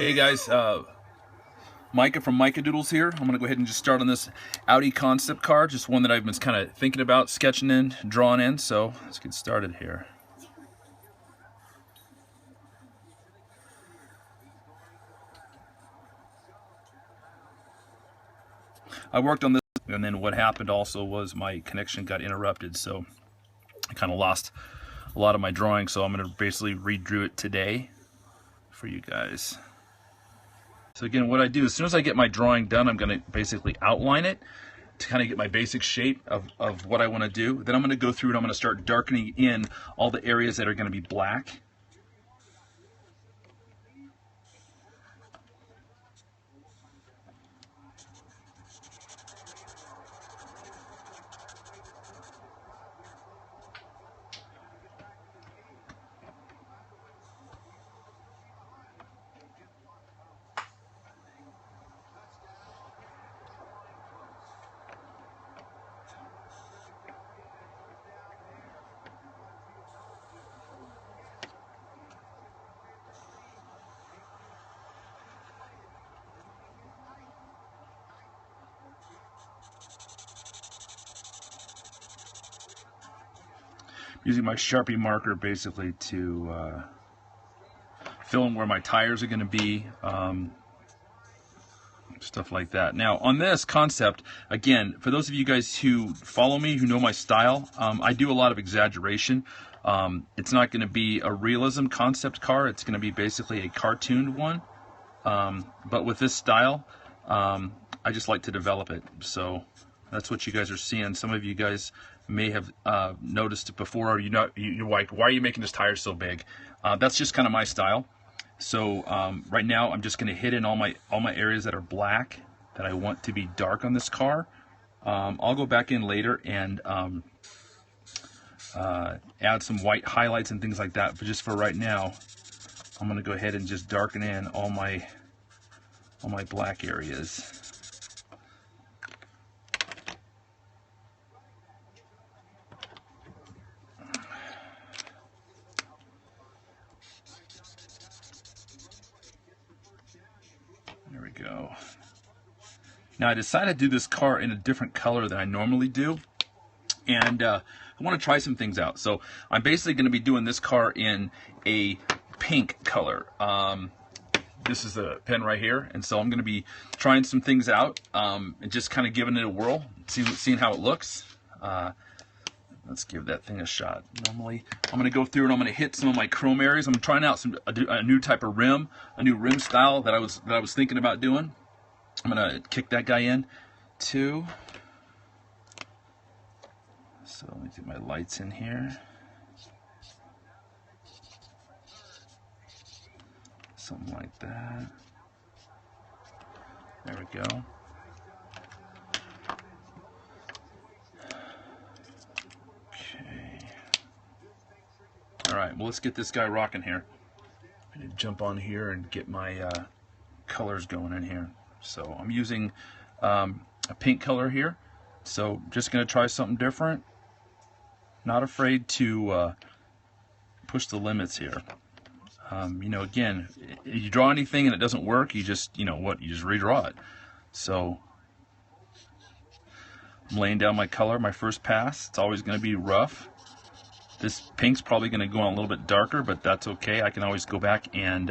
Hey guys, Micah from Micah Doodles here. I'm going to go ahead and just start on this Audi concept car, just one that I've been kind of thinking about, sketching in, drawing in, so let's get started here. I worked on this, and then what happened also was my connection got interrupted, so I kind of lost a lot of my drawing, so I'm going to basically redraw it today for you guys. So again, what I do, as soon as I get my drawing done, I'm going to basically outline it to kind of get my basic shape of what I want to do. Then I'm going to go through and I'm going to start darkening in all the areas that are going to be black. Using my Sharpie marker basically to fill in where my tires are going to be, stuff like that. Now on this concept, again, for those of you guys who follow me, who know my style, I do a lot of exaggeration. It's not going to be a realism concept car, it's going to be basically a cartooned one, but with this style, I just like to develop it. So that's what you guys are seeing. Some of you guys may have noticed it before, or you're like, why are you making this tire so big? That's just kind of my style. So right now I'm just going to hit in all my areas that are black that I want to be dark on this car. I'll go back in later and add some white highlights and things like that, but just for right now I'm going to go ahead and just darken in all my black areas. There we go. Now I decided to do this car in a different color than I normally do, and I want to try some things out. So I'm basically going to be doing this car in a pink color. This is the pen right here, and so I'm going to be trying some things out and just kind of giving it a whirl, seeing how it looks. Let's give that thing a shot. Normally, I'm going to go through and I'm going to hit some of my chrome areas. I'm trying out a new type of rim, a new rim style that I was thinking about doing. I'm going to kick that guy in too. So let me get my lights in here. Something like that. There we go. All right, well, let's get this guy rocking here. I'm going to jump on here and get my colors going in here. So I'm using a pink color here. So just going to try something different. Not afraid to push the limits here. You know, again, if you draw anything and it doesn't work, you just, you just redraw it. So I'm laying down my color, my first pass. It's always going to be rough. This pink's probably going to go on a little bit darker, but that's okay. I can always go back and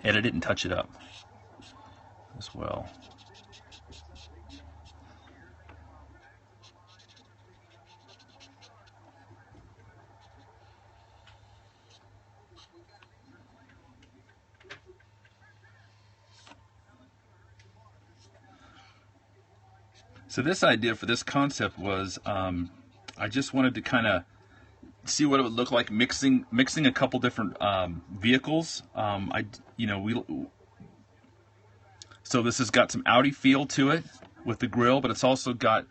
edit it and touch it up as well. So this idea for this concept was I just wanted to kind of see what it would look like mixing a couple different vehicles. So this has got some Audi feel to it with the grille, but it's also got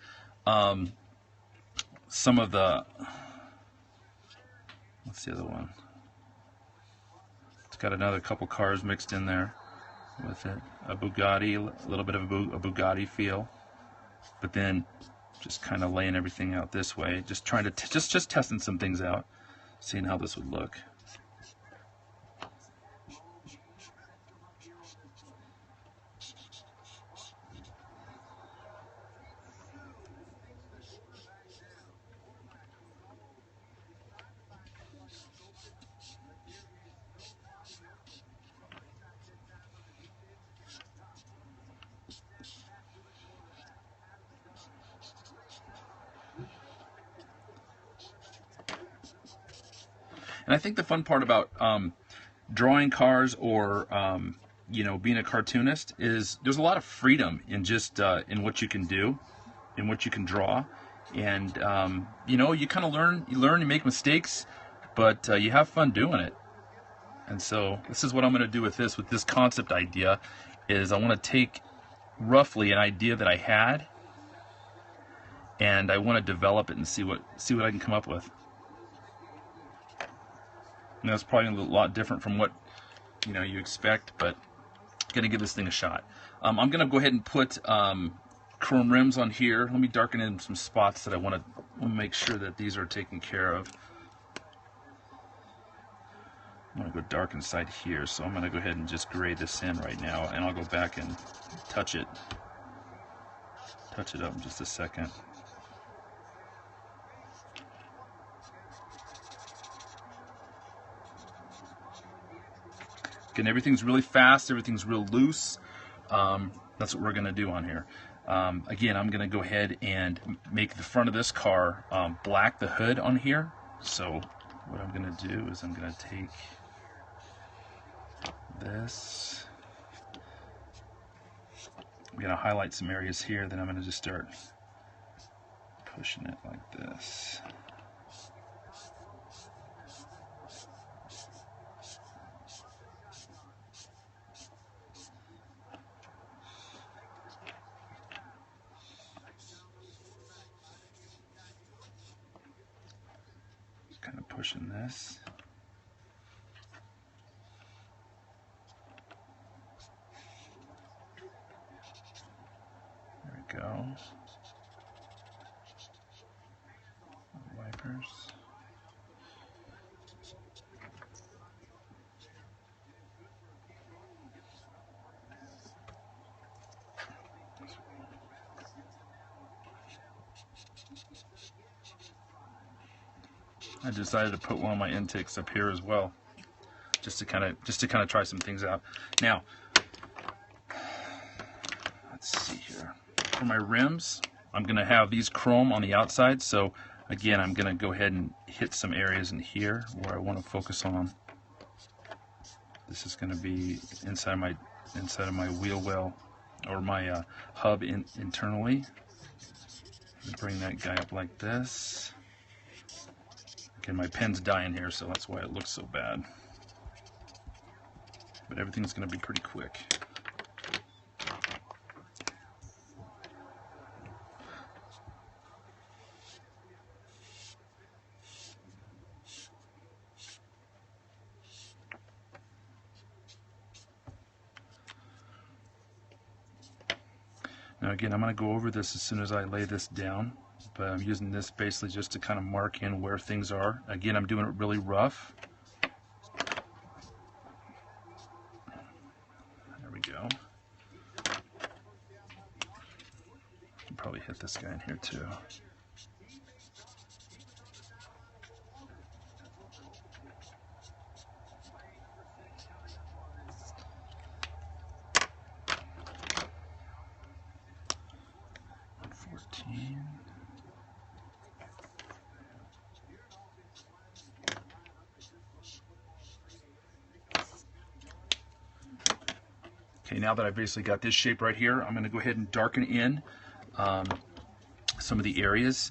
some of the, what's the other one? It's got another couple cars mixed in there with it. A Bugatti, a little bit of a Bugatti feel, but then just kind of laying everything out this way, just trying to just testing some things out, seeing how this would look. And I think the fun part about drawing cars or you know, being a cartoonist is there's a lot of freedom in just in what you can do, in what you can draw, and you know, you kind of learn, you make mistakes, but you have fun doing it. And so this is what I'm going to do with this concept idea, is I want to take roughly an idea that I had, and I want to develop it and see what I can come up with. And that's probably a lot different from what, you know, you expect, but I'm going to give this thing a shot. I'm going to go ahead and put chrome rims on here. Let me darken in some spots that I want to make sure that these are taken care of. I'm going to go dark inside here, so I'm going to go ahead and just gray this in right now, and I'll go back and touch it up in just a second. Again, everything's really fast, everything's real loose. That's what we're going to do on here. Again, I'm going to go ahead and make the front of this car black, the hood on here. So what I'm going to do is I'm going to take this. I'm going to highlight some areas here, then I'm going to just start pushing it like this. Just kind of pushing this. Go. Wipers. I decided to put one of my intakes up here as well, just to kind of try some things out. Now, let's see here. For my rims, I'm going to have these chrome on the outside, so again, I'm going to go ahead and hit some areas in here where I want to focus on. This is going to be inside of my wheel well, or my hub internally. Bring that guy up like this. Again, my pen's dying here, so that's why it looks so bad. But everything's going to be pretty quick. Now again, I'm going to go over this as soon as I lay this down, but I'm using this basically just to kind of mark in where things are. Again, I'm doing it really rough. There we go. I'll probably hit this guy in here too. Okay, now that I've basically got this shape right here, I'm going to go ahead and darken in some of the areas,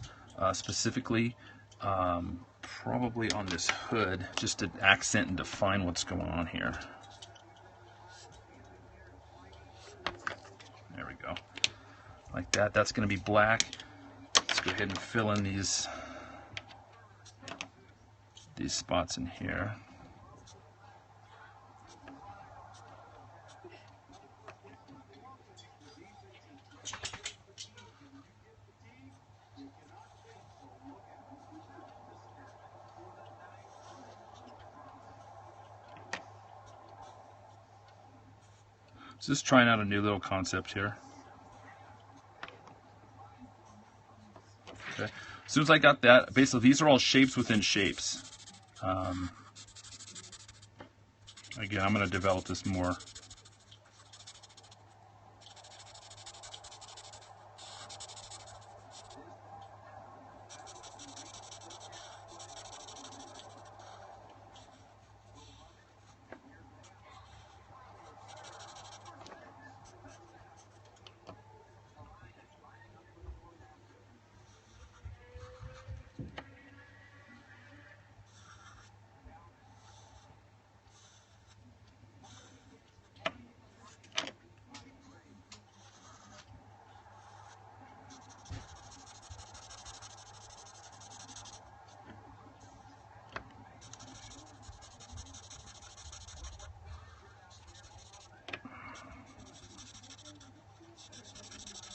specifically probably on this hood, just to accent and define what's going on here. There we go. Like that. That's going to be black. Let's go ahead and fill in these spots in here. So just trying out a new little concept here. Okay. As soon as I got that, basically these are all shapes within shapes. Again, I'm going to develop this more.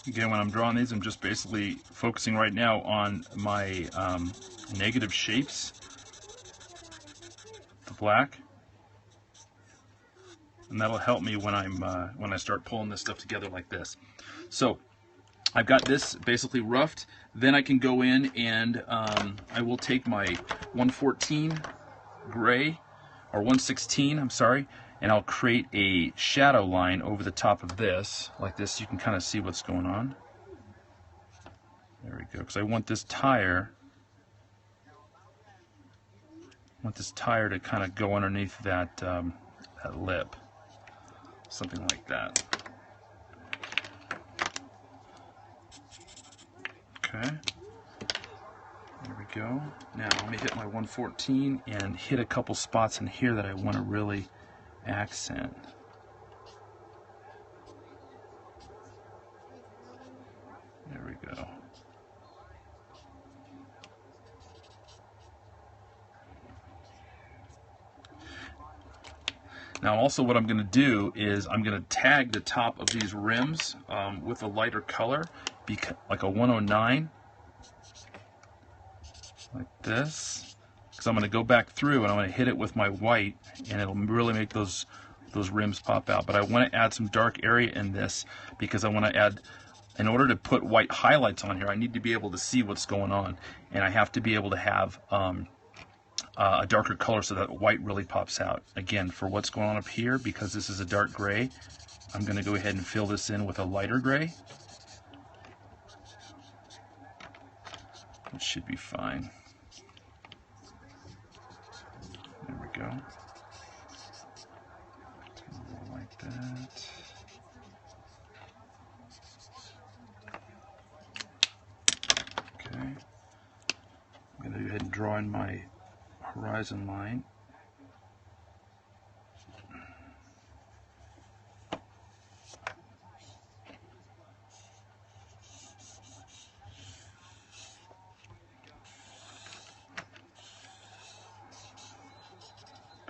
Again, when I'm drawing these, I'm just basically focusing right now on my negative shapes, the black, and that'll help me when I start pulling this stuff together like this. So I've got this basically roughed. Then I can go in and I will take my 114 gray, or 116, I'm sorry, and I'll create a shadow line over the top of this, like this. You can kind of see what's going on. There we go, because I want this tire to kind of go underneath that, that lip, something like that. Okay, there we go. Now let me hit my 114 and hit a couple spots in here that I want to really accent. There we go. Now also what I'm going to do is I'm going to tag the top of these rims with a lighter color, like a 109, like this, because I'm going to go back through and I'm going to hit it with my white, and it'll really make those rims pop out. But I want to add some dark area in this because I want to add, in order to put white highlights on here, I need to be able to see what's going on, and I have to be able to have a darker color so that white really pops out. Again, for what's going on up here, because this is a dark gray, I'm going to go ahead and fill this in with a lighter gray. It should be fine. There we go. Like that. Okay. I'm going to go ahead and draw in my horizon line.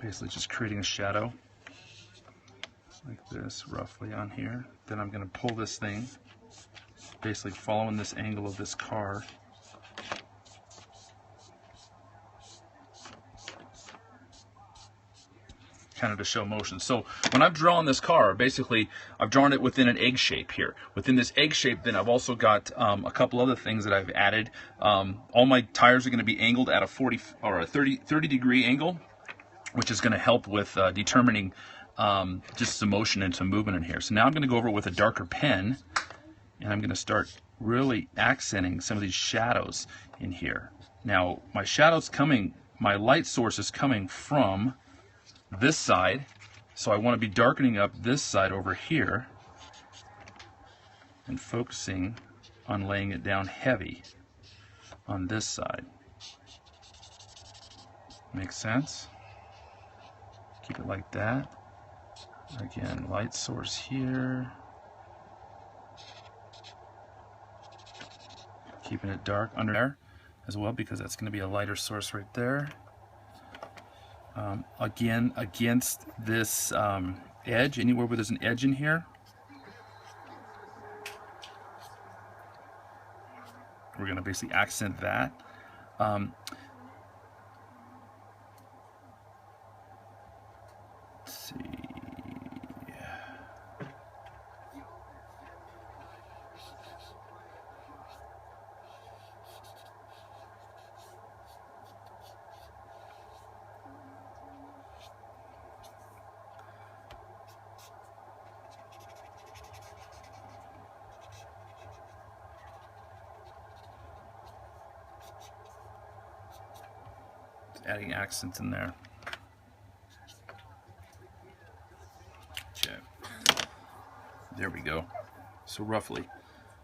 Basically just creating a shadow like this roughly on here. Then I'm going to pull this thing, basically following this angle of this car. Kind of to show motion. So when I've drawn this car, basically I've drawn it within an egg shape here. Within this egg shape, then I've also got a couple other things that I've added. All my tires are going to be angled at a 40 or a 30 degree angle, which is going to help with determining just some motion and some movement in here. So now I'm going to go over with a darker pen, and I'm going to start really accenting some of these shadows in here. Now my shadows coming, my light source is coming from this side, so I want to be darkening up this side over here and focusing on laying it down heavy on this side. Make sense? Keep it like that. Again, light source here. Keeping it dark under there as well, because that's going to be a lighter source right there. Again, against this edge, anywhere where there's an edge in here, we're going to basically accent that. Let's see. Adding accents in there. Okay. There we go. So roughly.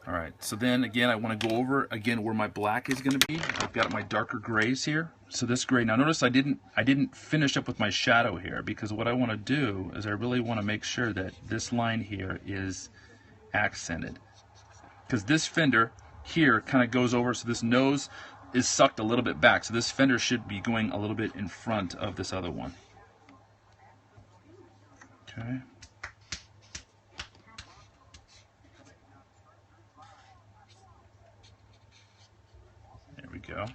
All right. So then again, I want to go over again where my black is going to be. I've got my darker grays here. So this gray. Now notice I didn't finish up with my shadow here, because what I want to do is I really want to make sure that this line here is accented, because this fender here kind of goes over, so this nose is sucked a little bit back, so this fender should be going a little bit in front of this other one. Okay. go.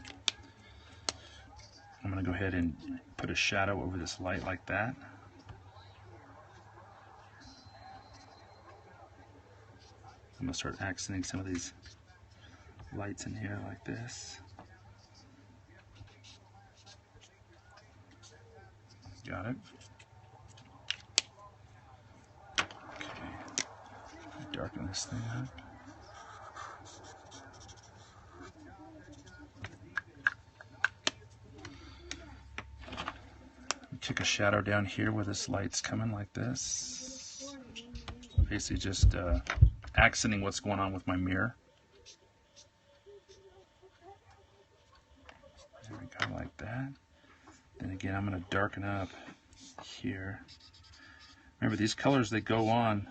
I'm going to go ahead and put a shadow over this light like that. I'm going to start accenting some of these lights in here like this. Got it. Okay. Darken this thing up. Kick a shadow down here where this light's coming like this. Basically just accenting what's going on with my mirror. There we go, like that. Then again, I'm going to darken up here. Remember, these colors, they go on.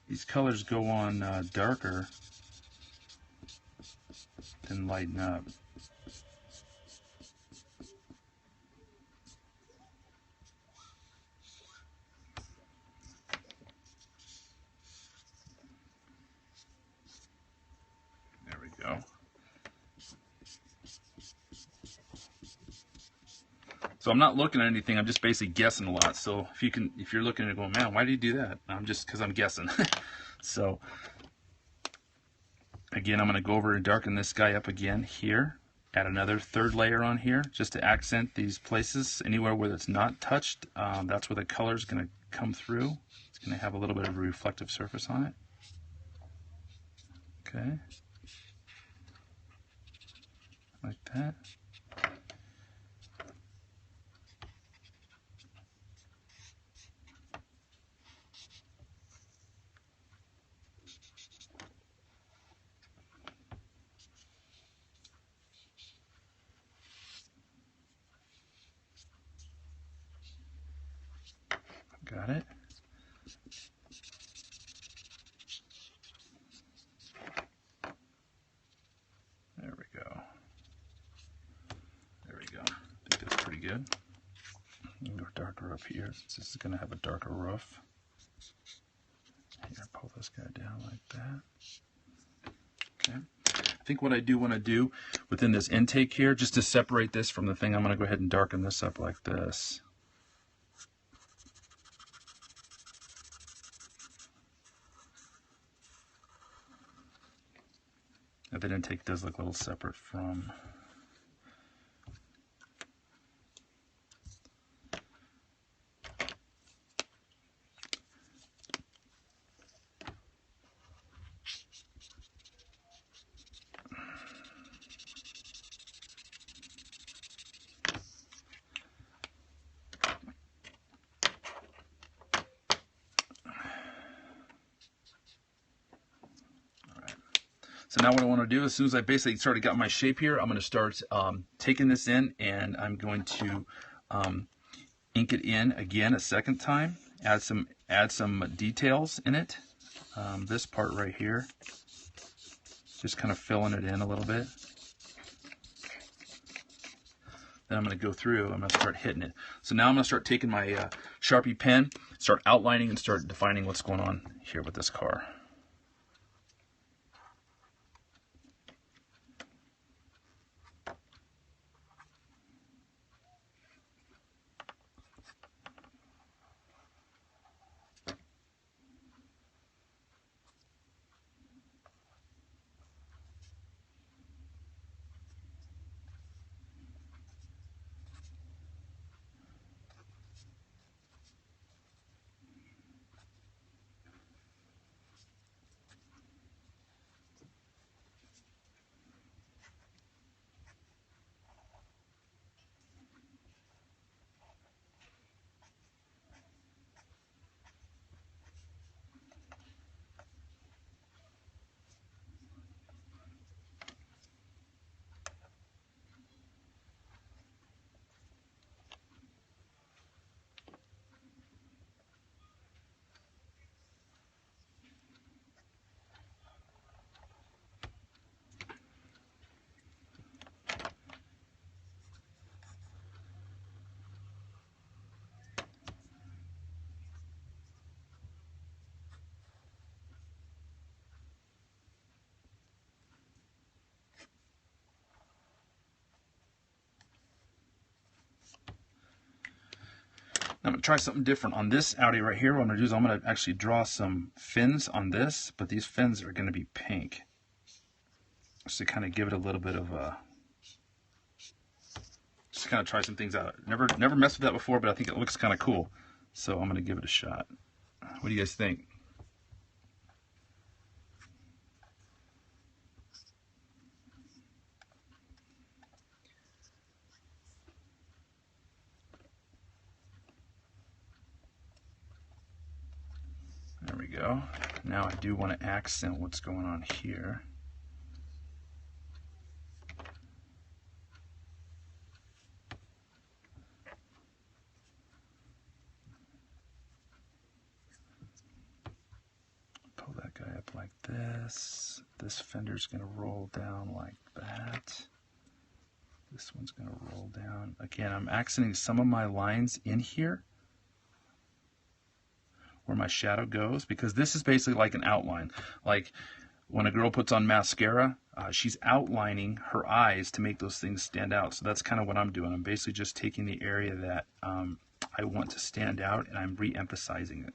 These colors go on darker than lighten up. There we go. So I'm not looking at anything, I'm just basically guessing a lot. So if you're looking at it going, man, why did you do that? Because I'm guessing. So again, I'm going to go over and darken this guy up again here. Add another third layer on here just to accent these places. Anywhere where it's not touched, that's where the color is going to come through. It's going to have a little bit of a reflective surface on it. Okay. Like that. Got it. There we go. There we go. I think that's pretty good. I'm going to go darker up here since this is going to have a darker roof. Here, pull this guy down like that. Okay. I think what I do want to do within this intake here, just to separate this from the thing, I'm going to go ahead and darken this up like this. Now, that intake does look a little separate from. So now what I want to do, as soon as I basically started got my shape here, I'm going to start taking this in, and I'm going to ink it in again a second time, add some details in it. This part right here, just kind of filling it in a little bit. Then I'm going to go through, I'm going to start hitting it. So now I'm going to start taking my Sharpie pen, start outlining and start defining what's going on here with this car. I'm going to try something different on this Audi right here. What I'm going to do is I'm going to actually draw some fins on this, but these fins are going to be pink. Just to kind of give it a little bit of a... Just to kind of try some things out. Never messed with that before, but I think it looks kind of cool. So I'm going to give it a shot. What do you guys think? There we go. Now I do want to accent what's going on here. Pull that guy up like this. This fender's going to roll down like that. This one's going to roll down. Again, I'm accenting some of my lines in here where my shadow goes, because this is basically like an outline. Like when a girl puts on mascara, she's outlining her eyes to make those things stand out. So that's kind of what I'm doing. I'm basically just taking the area that I want to stand out, and I'm re-emphasizing it.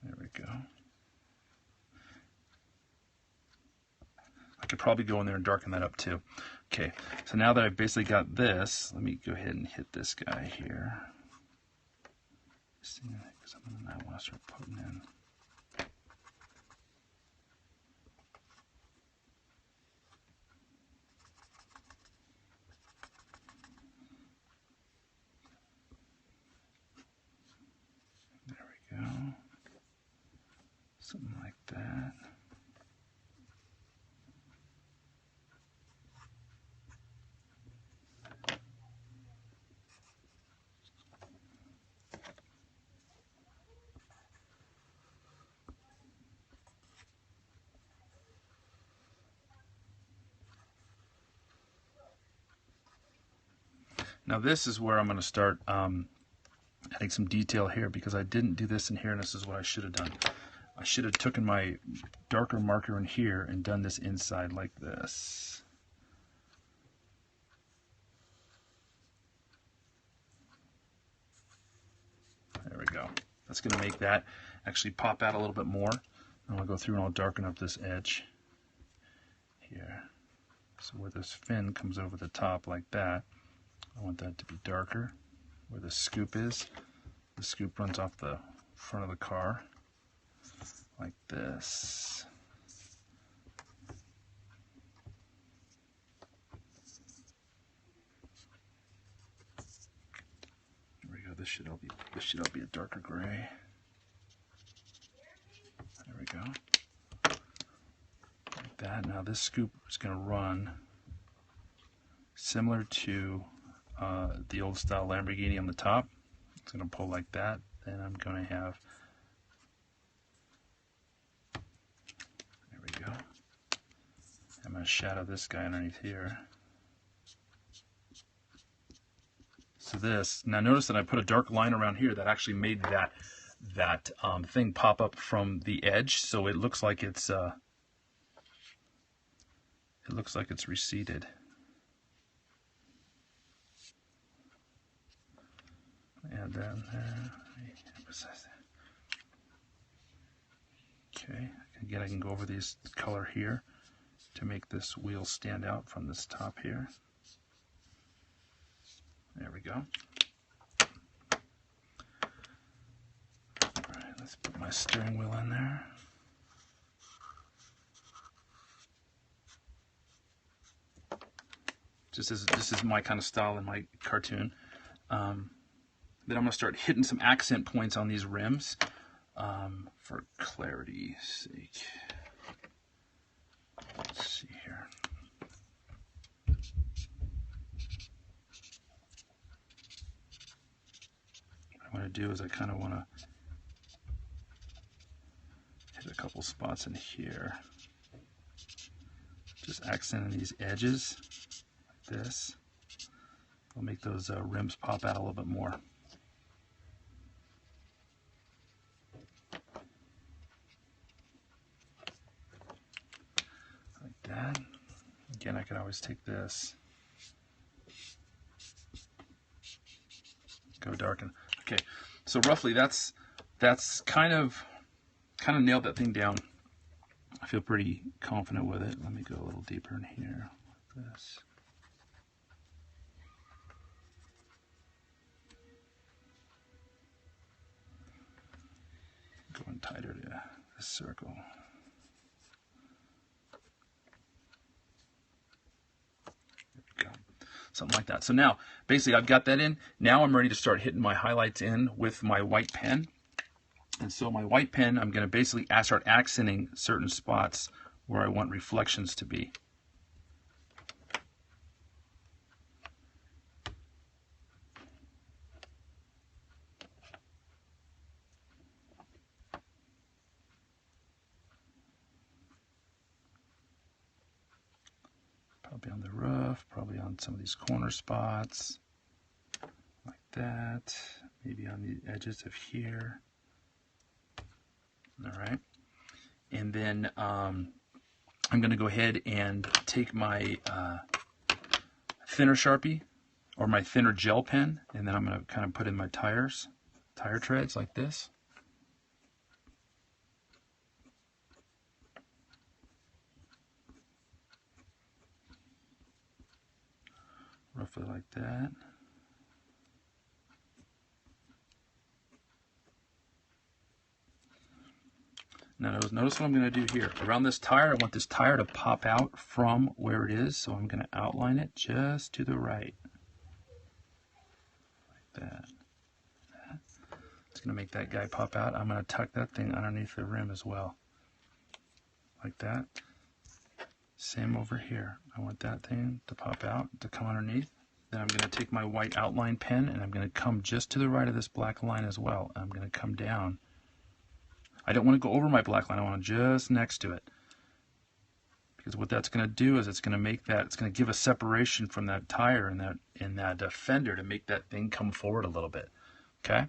There we go. I could probably go in there and darken that up too. Okay, so now that I've basically got this, let me go ahead and hit this guy here. See, because I want to start putting in. There we go. Something like that. Now this is where I'm going to start adding some detail here, because I didn't do this in here, and this is what I should have done. I should have taken my darker marker in here and done this inside like this. There we go. That's going to make that actually pop out a little bit more. And I'll go through and I'll darken up this edge here. So where this fin comes over the top like that, I want that to be darker. Where the scoop is, the scoop runs off the front of the car like this. There we go. This should all be a darker gray. There we go. Like that. Now this scoop is going to run similar to the old style Lamborghini on the top. It's going to pull like that. Then I'm going to have, there we go. I'm going to shadow this guy underneath here. So this, now notice that I put a dark line around here that actually made that thing pop up from the edge, so it looks like it's receded. And then okay, again I can go over this color here to make this wheel stand out from this top here. There we go. Alright, let's put my steering wheel in there. This is my kind of style in my cartoon. Then I'm going to start hitting some accent points on these rims for clarity's sake. Let's see here. What I want to do is I kind of want to hit a couple spots in here. Just accenting these edges like this. It'll make those rims pop out a little bit more. again, I could always take this, go darken. Okay, so roughly that's kind of nailed that thing down. I feel pretty confident with it. Let me go a little deeper in here like this. Going tighter to this circle. There we go. Something like that. So now, basically, I've got that in. Now I'm ready to start hitting my highlights in with my white pen. And so my white pen, I'm going to basically start accenting certain spots where I want reflections to be. Probably on the roof, probably on some of these corner spots, like that. Maybe on the edges of here. All right. And then I'm going to go ahead and take my thinner Sharpie or my thinner gel pen, and then I'm going to kind of put in my tire treads like this. Roughly like that. Now notice what I'm going to do here. Around this tire, I want this tire to pop out from where it is, so I'm going to outline it just to the right. Like that. It's going to make that guy pop out. I'm going to tuck that thing underneath the rim as well. Like that. Same over here. I want that thing to pop out, to come underneath. Then I'm going to take my white outline pen and I'm going to come just to the right of this black line as well. I'm going to come down. I don't want to go over my black line. I want to just next to it. Because what that's going to do is it's going to make that, it's going to give a separation from that tire and that fender to make that thing come forward a little bit. Okay?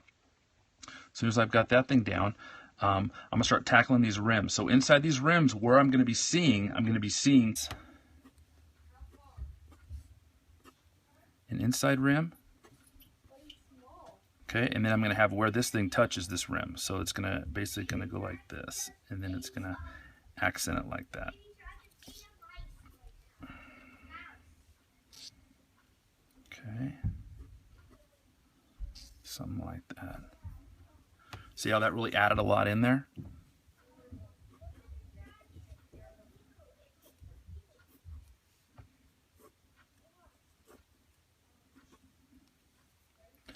As soon as I've got that thing down, I'm going to start tackling these rims. So inside these rims, where I'm going to be seeing an inside rim. Okay, and then I'm going to have where this thing touches this rim. So it's going to basically go like this, and then it's going to accent it like that. Okay, something like that. See how that really added a lot in there?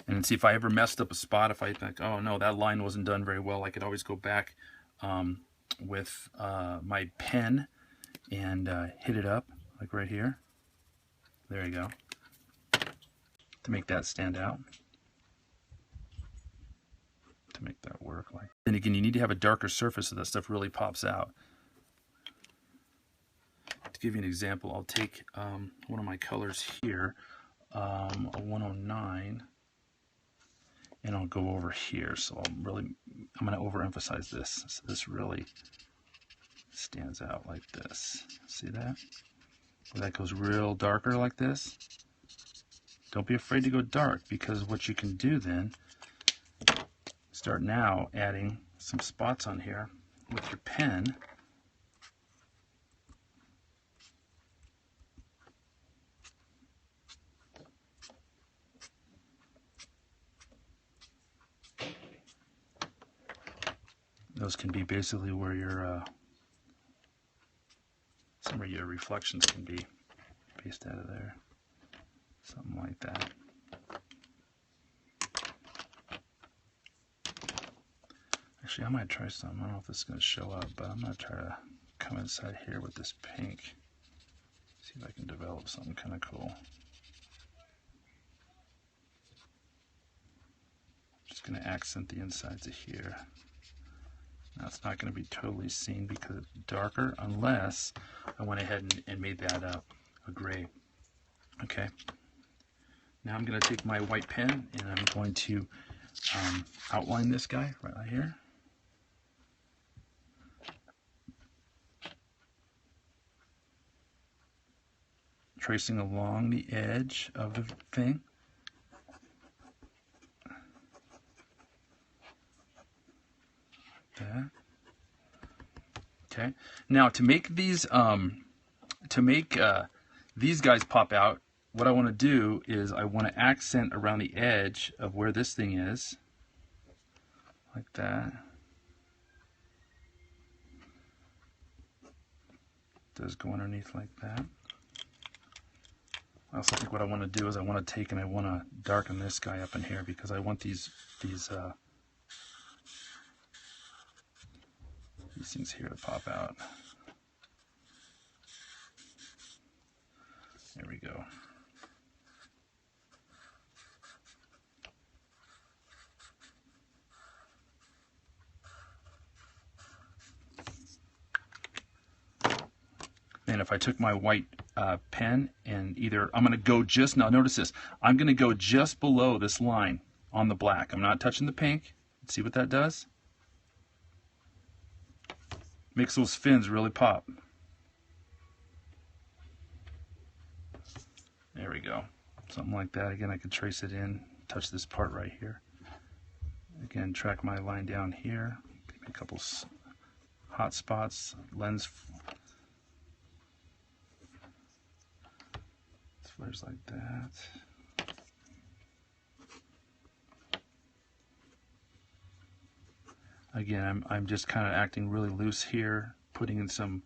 And then see if I ever messed up a spot, if I think, oh no, that line wasn't done very well, I could always go back with my pen and hit it up, like right here. There you go. To make that stand out. To make that work. Then again, you need to have a darker surface so that stuff really pops out. To give you an example, I'll take one of my colors here, a 109. And I'll go over here, so I'm going to overemphasize this. So this really stands out like this. See that? Where that goes real darker like this. Don't be afraid to go dark, because what you can do then, start now adding some spots on here with your pen. Those can be basically where your some of your reflections can be based out of there. Something like that. Actually, I might try some. I don't know if this is going to show up, but I'm going to try to come inside here with this pink. See if I can develop something kind of cool. Just going to accent the insides of here. Now it's not going to be totally seen because it's darker, unless I went ahead and made that a gray. Okay. Now I'm going to take my white pen and I'm going to outline this guy right here. tracing along the edge of the thing. That. Okay. Now to make these guys pop out, what I want to do is I want to accent around the edge of where this thing is, like that. It does go underneath like that. I also think what I want to do is I want to take and I want to darken this guy up in here because I want these things here to pop out. There we go. And if I took my white pen and either, I'm going to go just, now notice this, I'm going to go just below this line on the black. I'm not touching the pink. Let's see what that does. Makes those fins really pop. There we go. Something like that. Again, I could trace it in, touch this part right here. Again, track my line down here. Give me a couple hot spots, lens flares like that. Again, I'm just kind of acting really loose here, putting in some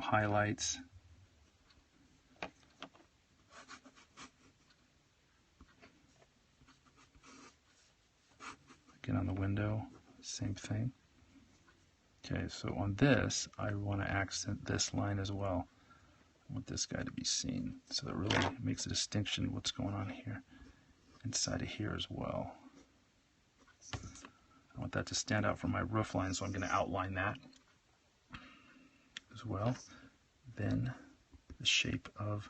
highlights. Again, on the window, same thing. Okay, so on this, I want to accent this line as well. I want this guy to be seen, so that really makes a distinction what's going on here, inside of here as well. I want that to stand out from my roof line, so I'm going to outline that as well. Then the shape of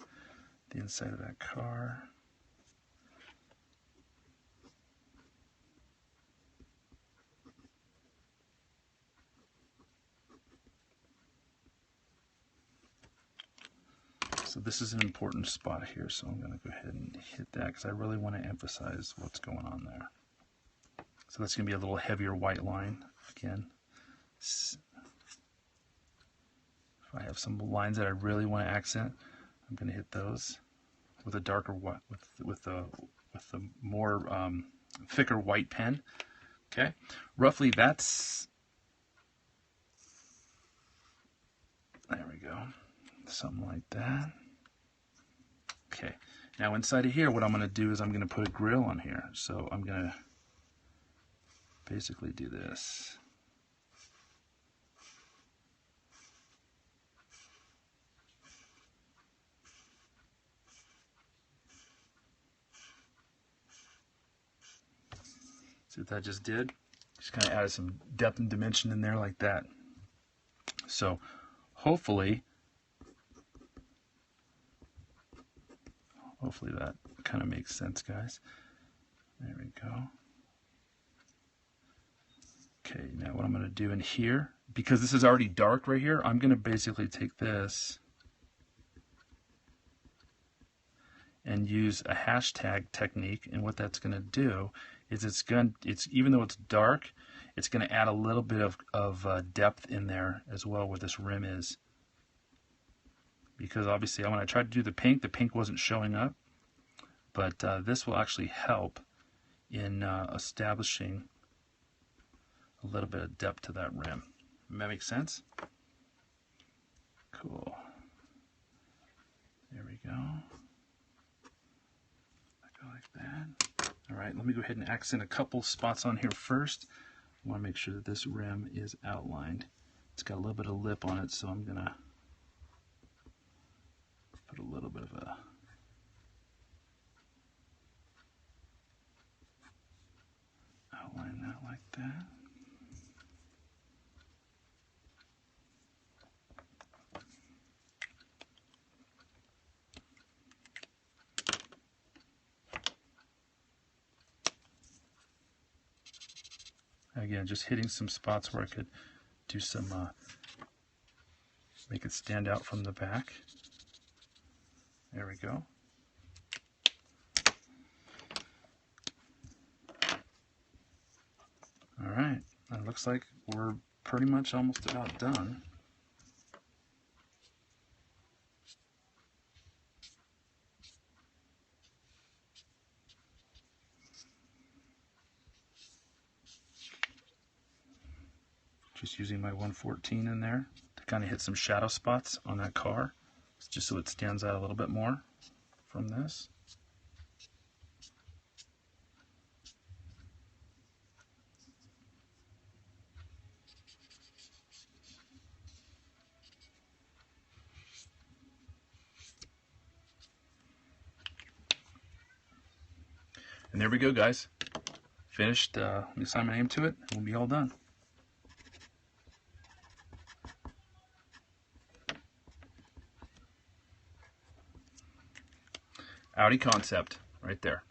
the inside of that car. So this is an important spot here, so I'm going to go ahead and hit that because I really want to emphasize what's going on there. So that's going to be a little heavier white line. Again, if I have some lines that I really want to accent, I'm going to hit those with a darker white, with the more thicker white pen. Okay, roughly that's, there we go, something like that. Okay, now inside of here, what I'm going to do is I'm going to put a grill on here. So I'm going to basically do this. See what that just did? Just kind of added some depth and dimension in there like that. So hopefully that kind of makes sense, guys. There we go. Okay, now what I'm going to do in here, because this is already dark right here, I'm going to basically take this and use a hashtag technique, and what that's going to do is it's even though it's dark, it's going to add a little bit of depth in there as well where this rim is. Because obviously when I tried to do the pink wasn't showing up, but this will actually help in establishing a little bit of depth to that rim. Does that make sense? Cool. There we go. I go like that. All right, let me go ahead and accent a couple spots on here first. I want to make sure that this rim is outlined. It's got a little bit of lip on it, so I'm going to put a little bit of a outline that like that. Again, just hitting some spots where I could do some, make it stand out from the back. There we go. All right, it looks like we're pretty much almost about done. Just using my 114 in there to kind of hit some shadow spots on that car, just so it stands out a little bit more from this. And there we go, guys. Finished. Let me assign my name to it, and we'll be all done. Audi concept right there.